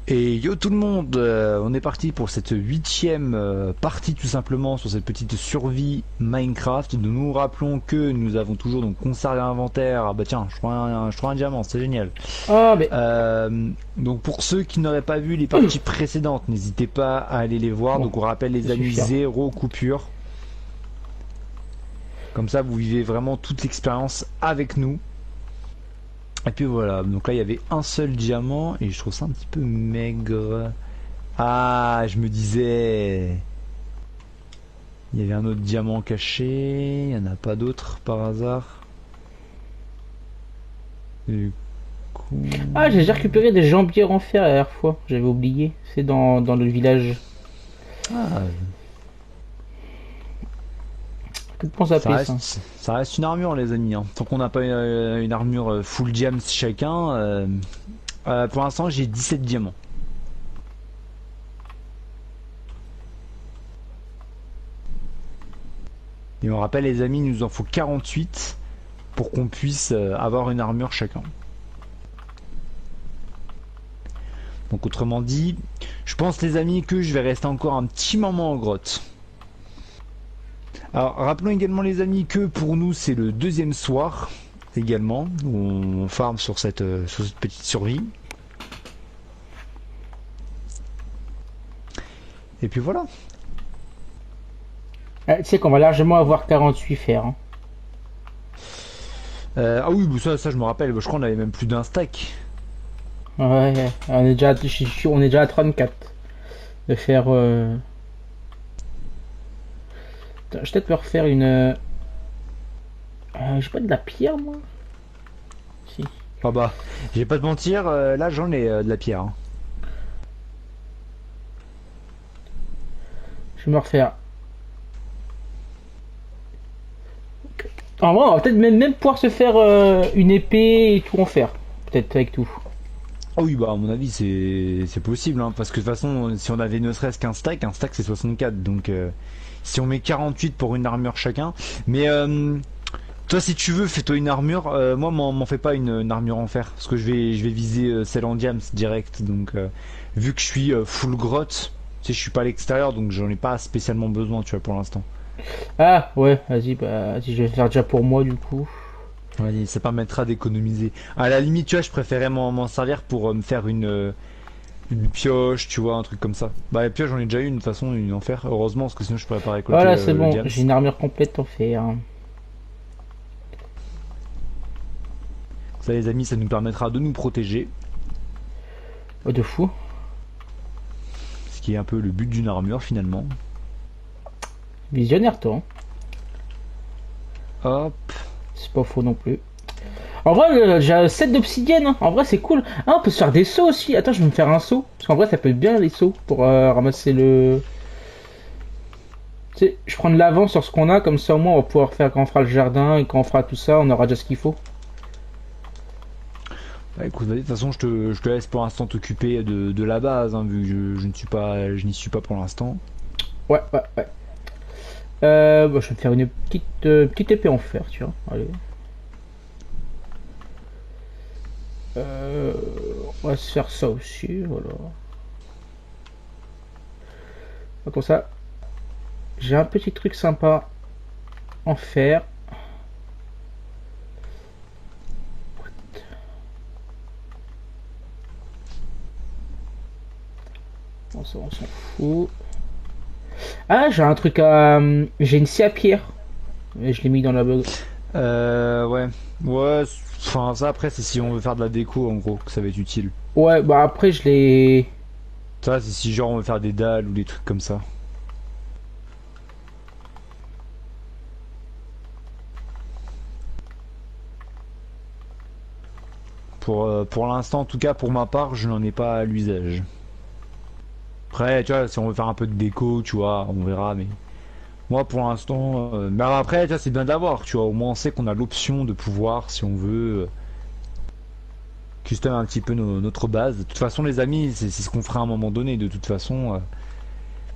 Et yo tout le monde, on est parti pour cette huitième partie tout simplement sur cette petite survie Minecraft. Nous nous rappelons que nous avons toujours donc conservé l'inventaire. Ah bah tiens, je trouve un diamant, c'est génial. Ah, mais Donc pour ceux qui n'auraient pas vu les parties précédentes, n'hésitez pas à aller les voir. bon, Donc on rappelle ça les amis, suffira. zéro coupure. Comme ça vous vivez vraiment toute l'expérience avec nous. Et puis voilà, donc là il y avait un seul diamant et je trouve ça un petit peu maigre. Ah, je me disais, il y avait un autre diamant caché, il n'y en a pas d'autre par hasard. Du coup... Ah, j'ai déjà récupéré des jambières en fer la dernière fois. J'avais oublié. C'est dans le village. Ah, Que de pense à ça. ça reste une armure les amis, hein. Tant qu'on n'a pas une armure full diams chacun, pour l'instant j'ai 17 diamants. Et on rappelle les amis, il nous en faut 48 pour qu'on puisse avoir une armure chacun. Donc autrement dit, je pense les amis que je vais rester encore un petit moment en grotte. Alors rappelons également les amis que pour nous c'est le deuxième soir également, où on farm sur cette petite survie. Et puis voilà. Ah, tu sais qu'on va largement avoir 48 fer. Hein. Ah oui, ça je me rappelle, je crois qu'on avait même plus d'un stack. Ouais, on est déjà, je suis sûr, on est déjà à 34 de faire. Attends, je vais peut-être me refaire une. J'ai pas de la pierre moi. Si. Ah bah, je vais pas te mentir, là j'en ai de la pierre, hein. Je vais me refaire. En vrai, on va peut-être même pouvoir se faire une épée et tout en fer. Peut-être avec tout. Ah oui, bah à mon avis c'est possible, hein, parce que de toute façon si on avait ne serait-ce qu'un stack c'est 64, donc si on met 48 pour une armure chacun, mais toi si tu veux fais-toi une armure, moi m'en fais pas une armure en fer, parce que je vais viser celle en diams direct, donc vu que je suis full grotte, tu sais je suis pas à l'extérieur donc j'en ai pas spécialement besoin tu vois pour l'instant. Ah ouais, vas-y, bah, vas-y, je vais faire déjà pour moi du coup. Ouais, ça permettra d'économiser. À la limite tu vois je préférais m'en servir pour me faire une pioche, tu vois, un truc comme ça. Bah, la pioche, j'en ai déjà eu une de toute façon, une en fer, heureusement, parce que sinon je pourrais pas récolter Voilà, c'est le bon, diams. j'ai une armure complète en fer. Ça, les amis, ça nous permettra de nous protéger, Oh, de fou. ce qui est un peu le but d'une armure finalement. Visionnaire, toi. Hein. Hop. C'est pas faux non plus. En vrai, j'ai 7 d'obsidienne. Hein. En vrai, c'est cool. Ah, on peut se faire des sauts aussi. Attends, je vais me faire un saut. Parce qu'en vrai, ça peut être bien les sauts pour ramasser le. Tu sais, je prends de l'avance sur ce qu'on a. Comme ça, au moins, on va pouvoir faire quand on fera le jardin et quand on fera tout ça, on aura déjà ce qu'il faut. Bah écoute, vas-y, de toute façon, je te laisse pour l'instant t'occuper de la base, hein, vu que je ne suis pas, je n'y suis pas pour l'instant. Ouais, ouais, ouais. Bah, je vais me faire une petite épée en fer, tu vois. Allez. Euh, on va se faire ça aussi, voilà. Comme ça, j'ai un petit truc sympa en fer. Bon, ça, on s'en fout. Ah, j'ai un truc à. J'ai une scie à pierre. Et je l'ai mis dans la bug. Ouais. Ouais, enfin, ça après, c'est si on veut faire de la déco, en gros, que ça va être utile. Ouais, bah après, je l'ai. Ça, c'est si genre on veut faire des dalles ou des trucs comme ça. Pour l'instant, en tout cas, pour ma part, je n'en ai pas à l'usage. Après, tu vois, si on veut faire un peu de déco, tu vois, on verra, mais moi pour l'instant. Mais après, tu vois, c'est bien d'avoir, tu vois, au moins on sait qu'on a l'option de pouvoir, si on veut, custom un petit peu notre base. De toute façon, les amis, c'est ce qu'on fera à un moment donné, de toute façon,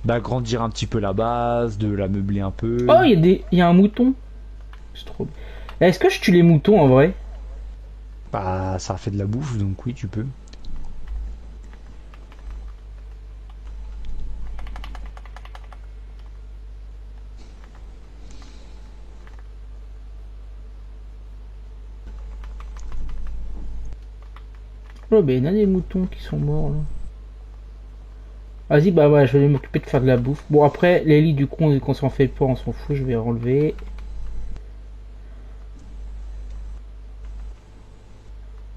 d'agrandir un petit peu la base, de la meubler un Oh, peu. il y a un mouton. C'est trop. Est-ce que je tue les moutons en vrai? Bah, ça fait de la bouffe, donc oui, tu peux. Oh, ben il y en a des moutons qui sont morts là. Vas-y, bah ouais, je vais m'occuper de faire de la bouffe. Bon, après, les lits, du coup, qu'on s'en fait pas, on s'en fout, je vais enlever.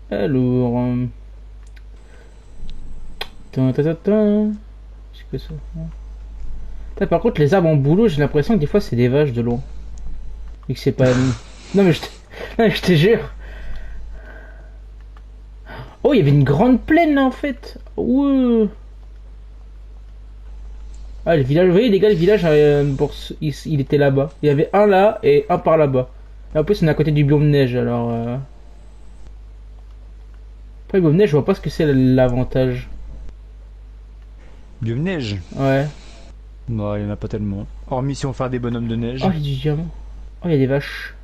Alors. Tin, tin, tin, tin. C'est que ça. Putain, par contre, les arbres en boulot, j'ai l'impression que des fois, c'est des vaches de loin. Et que c'est pas. Non, mais je te, non, mais je te jure. Oh, il y avait une grande plaine là en fait. Ouais. Ah, le village, vous voyez les gars, le village, il était là-bas. Il y avait un là et un par là-bas. Et en plus, on est à côté du biome neige, alors... Après, le biome neige, je vois pas ce que c'est l'avantage. Biome neige. Ouais. Non, il y en a pas tellement. Hormis si on fait des bonhommes de neige. Oh, il y a du diamant. Oh, il y a des vaches.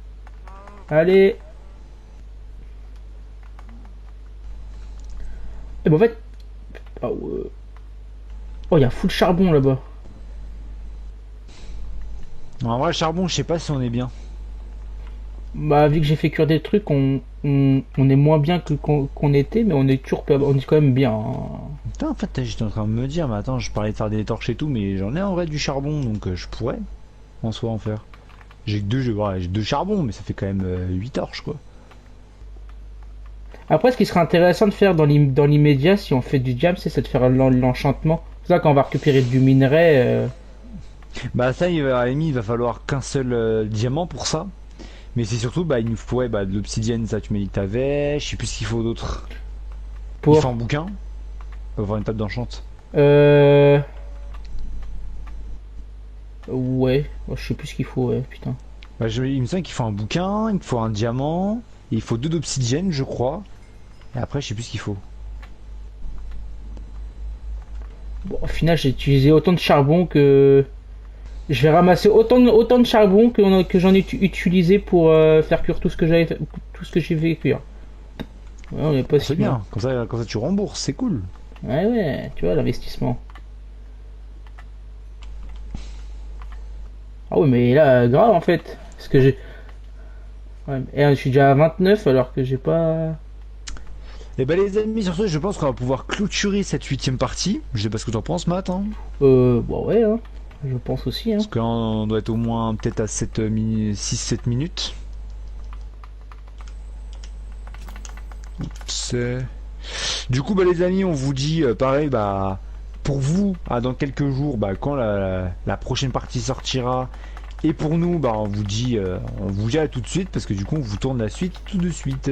Allez. Et ben en fait... Oh, oh, il y a full charbon là-bas. En vrai, charbon, je sais pas si on est bien. Bah, vu que j'ai fait cuire des trucs, on est moins bien que qu'on était, mais on est toujours, on est quand même bien, hein. Putain, en fait, j'étais en train de me dire, mais attends, je parlais de faire des torches et tout, mais j'en ai en vrai du charbon, donc je pourrais en soi en faire. J'ai que deux, ouais, j'ai deux charbons, mais ça fait quand même 8 torches quoi. Après, ce qui serait intéressant de faire dans l'immédiat, si on fait du diam, c'est de faire l'enchantement. C'est ça, quand on va récupérer du minerai. Bah, ça, à la limite, il va falloir qu'un seul diamant pour ça. Mais c'est surtout, bah, il nous faut ouais, bah, de l'obsidienne, ça tu m'as dit que t'avais. Je sais plus ce qu'il faut d'autre. Il faut Pour. un bouquin. On va avoir une table d'enchant. Euh. Ouais. Oh, je sais plus ce qu'il faut, ouais, putain. Bah, il me semble qu'il faut un bouquin, il faut un diamant, et il faut deux d'obsidienne, je crois. Et après, je sais plus ce qu'il faut. Bon, au final, j'ai utilisé autant de charbon que. Je vais ramasser autant de charbon que j'en ai utilisé pour faire cuire tout ce que tout ce que j'ai fait cuire. Ouais, on est pas si C'est mal. bien, comme ça tu rembourses, c'est cool. Ouais, ouais, tu vois, l'investissement. Ah ouais, mais là, grave en fait. Parce que j'ai. Ouais, et je suis déjà à 29 alors que j'ai pas. Et bah les amis, sur ce, je pense qu'on va pouvoir clôturer cette huitième partie. Je sais pas ce que t'en penses, Matt. Hein. Bon, ouais, hein. Je pense aussi, hein. Parce que là, on doit être au moins peut-être à 6-7 minutes. C'est... Du coup, bah les amis, on vous dit pareil, bah pour vous, dans quelques jours, bah quand la prochaine partie sortira. Et pour nous, bah on vous dit à tout de suite parce que du coup, on vous tourne la suite tout de suite.